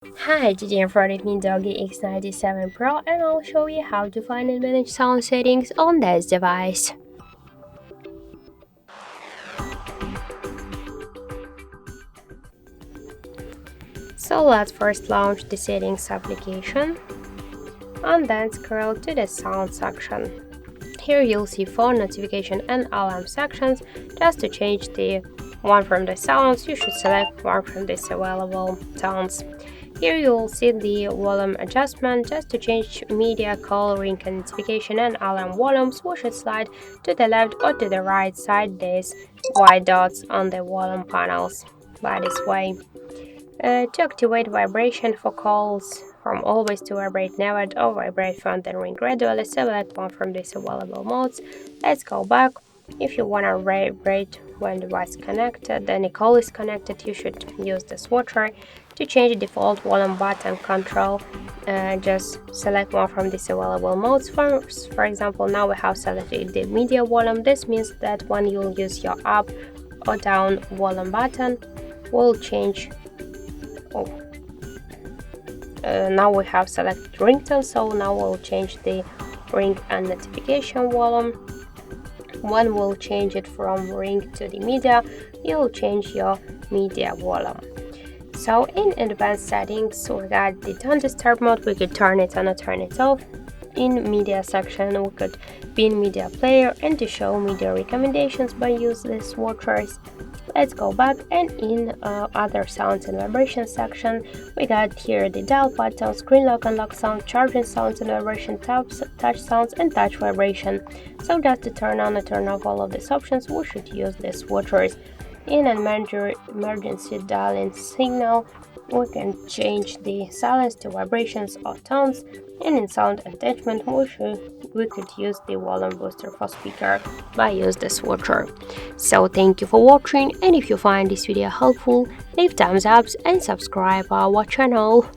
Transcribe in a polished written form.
Hi, today I'm with me DOOGEE X97 Pro and I'll show you how to find and manage sound settings on this device. So let's first launch the settings application and then scroll to the sound section. Here you'll see phone notification and alarm sections. Just to change the one from the sounds, you should select one from these available sounds. Here you will see the volume adjustment. Just to change media, call, ring, notification and alarm volumes, we should slide to the left or to the right side these white dots on the volume panels by this way. To activate vibration for calls from always to vibrate never or vibrate phone then ring gradually, select one from these available modes. Let's go back. If you want to vibrate when device connected, then a call is connected, you should use the switcher. To change the default volume button control, just select one from these available modes. For example, now we have selected the media volume. This means that when you'll use your up or down volume button, will change. Now we have selected ringtone, so now we'll change the ring and notification volume. When we'll change it from ring to the media, you'll change your media volume. So in advanced settings, we got the don't disturb mode. We could turn it on or turn it off. In media section, we could be in media player and to show media recommendations by use these switchers. Let's go back, and in other sounds and vibration section, we got here the dial button, screen lock and lock sound, charging sounds and vibration, touch sounds and touch vibration. So just to turn on and turn off all of these options, we should use these switchers. In an emergency dialing signal, we can change the silence to vibrations or tones, and in sound attachment we could use the volume booster for speaker by use the switcher. So thank you for watching, and if you find this video helpful, leave thumbs up and subscribe our channel.